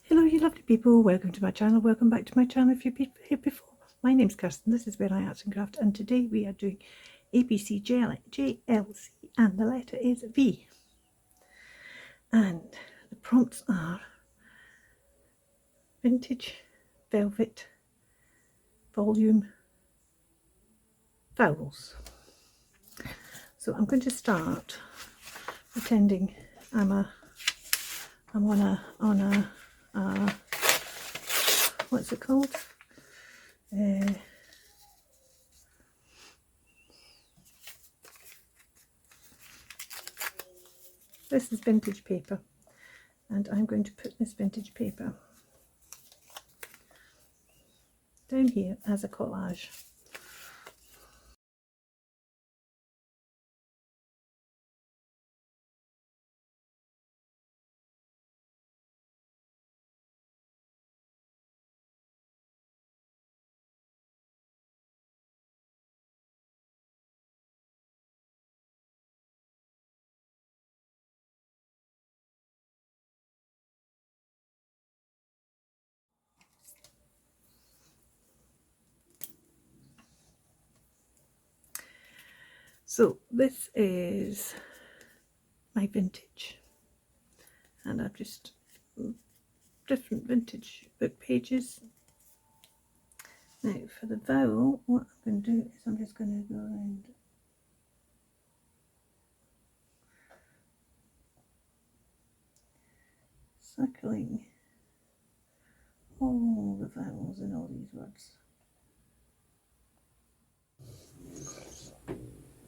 Hello you lovely people, welcome to my channel, welcome back to my channel if you've been here before. My name's Kirsten, this is Where I Arts and Craft, and today we are doing ABC JLC and the letter is V. And the prompts are vintage, velvet, volume, vowels. So I'm going to start pretending I'm on a what's it called? This is vintage paper, and I'm going to put this vintage paper down here as a collage. So this is my vintage, and I've just different vintage book pages. Now for the vowel, what I'm going to do is I'm just going to go around circling all the vowels in all these words.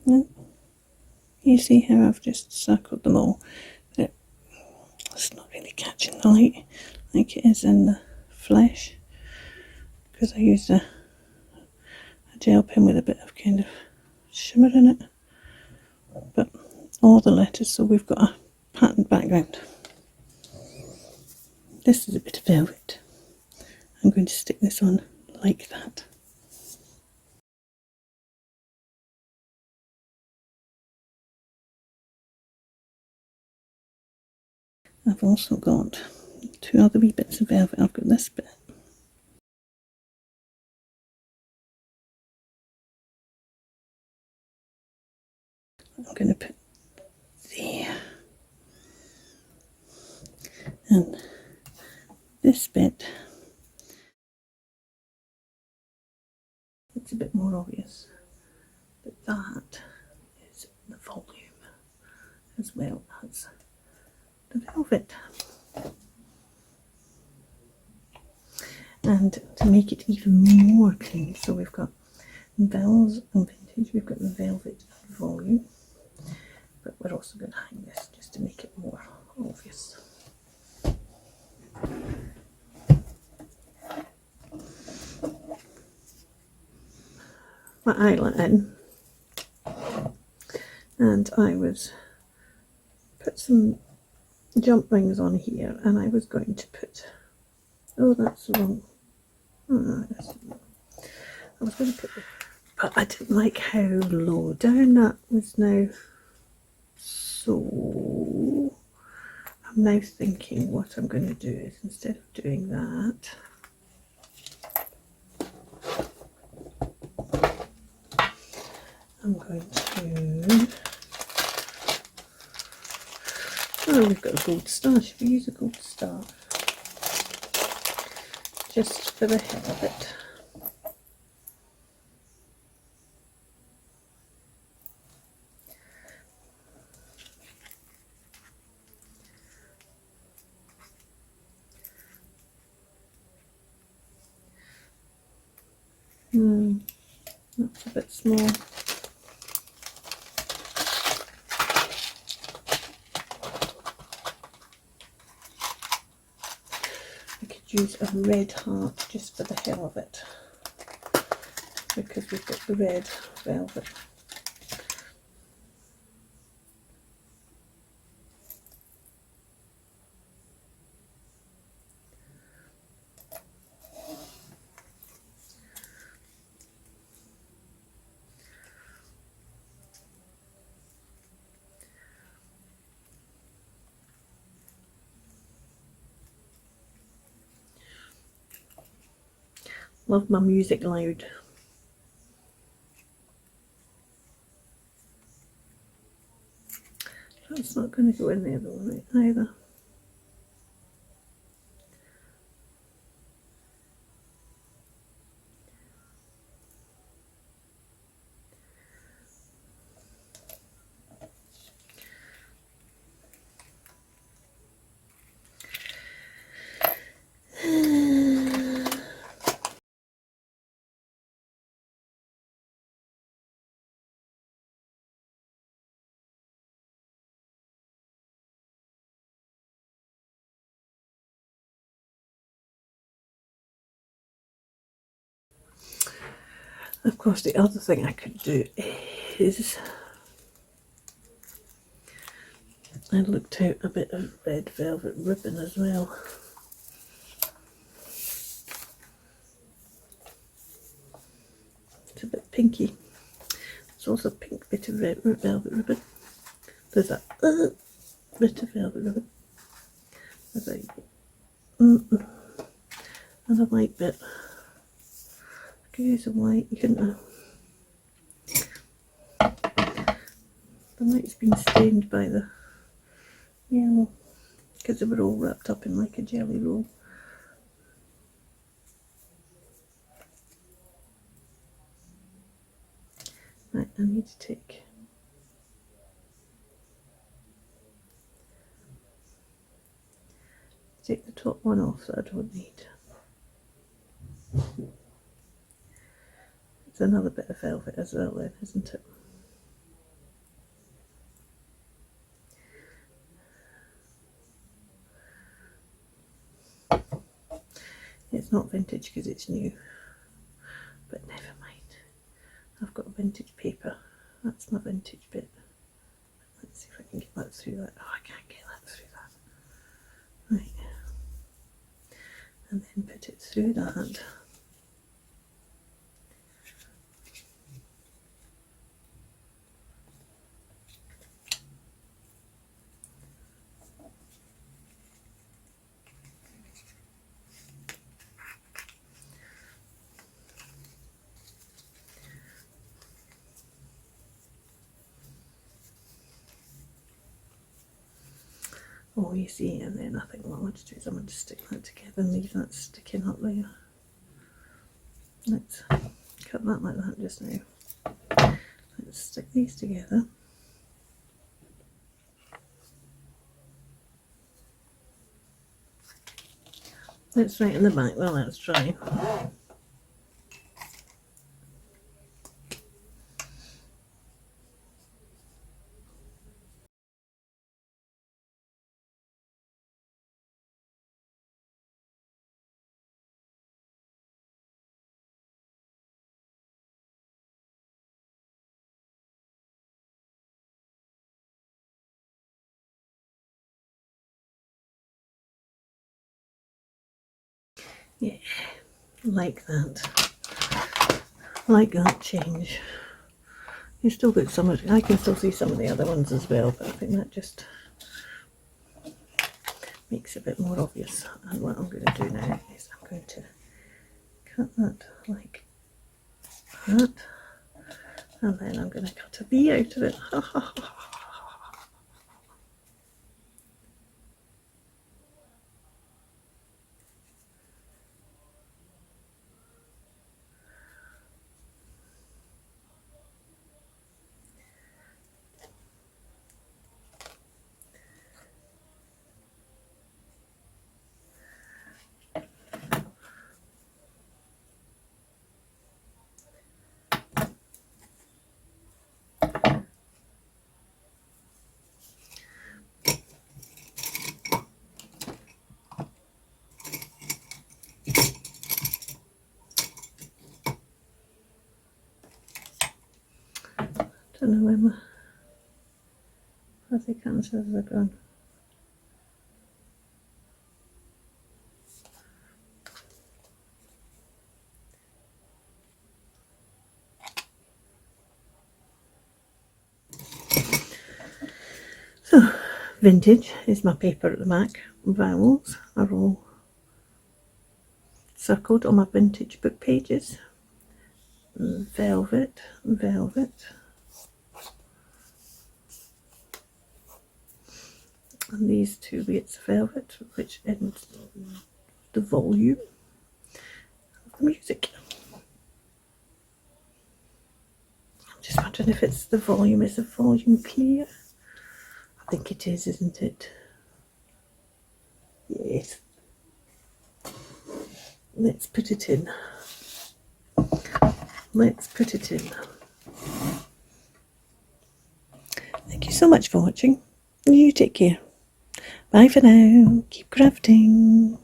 Now, you see how I've just circled them all, but it's not really catching the light like it is in the flesh, because I used a gel pen with a bit of kind of shimmer in it. But all the letters, so we've got a patterned background. This is a bit of velvet. I'm going to stick this on like that. I've also got two other wee bits of velvet. I've got this bit. I'm going to put there. And this bit, it's a bit more obvious, but that is the volume as well as the velvet. And to make it even more clean, so we've got vowels and vintage, we've got the velvet and volume, but we're also going to hang this just to make it more obvious. My eyelet in, and I was put some jump rings on here, and I was going to put, oh that's wrong, I was going to put, but I didn't like how low down that was now, so I'm now thinking what I'm going to do is, instead of doing that, I'm going to, oh we've got a gold star, should we use a gold star? Just for the hell of it. That's a bit small. I could use a red heart just for the hell of it, because we've got the red velvet. Love my music loud. That's not going to go in there though, right, either. Of course, the other thing I could do is I looked out a bit of red velvet ribbon as well. It's a bit pinky. There's also a pink bit of red velvet ribbon. There's that bit of velvet ribbon. There's another white bit. I could use a white, you couldn't have. The white's been stained by the yellow because they were all wrapped up in like a jelly roll. Right, I need to take the top one off that I don't need. It's another bit of velvet as well then, isn't it? It's not vintage because it's new, but never mind. I've got vintage paper. That's my vintage bit. Let's see if I can get that through that. Oh, I can't get that through that. Right. And then put it through that. Oh, you see, and then I think what I want to do is I'm going to stick that together and leave that sticking up there. Let's cut that like that just now. Let's stick these together. Let's right in the back while that's dry. Yeah, like that change. You still got some of, I can still see some of the other ones as well, but I think that just makes it a bit more obvious. And what I'm going to do now is I'm going to cut that like that, and then I'm going to cut a V out of it. Don't know where my fuzzy cancers are gone. So, vintage is my paper at the back. Vowels are all circled on my vintage book pages. Velvet, velvet. And these 2 bits of velvet, which ends the volume of the music. I'm just wondering if it's the volume. Is the volume clear? I think it is, isn't it? Yes. Let's put it in. Let's put it in. Thank you so much for watching. You take care. Bye for now. Keep crafting.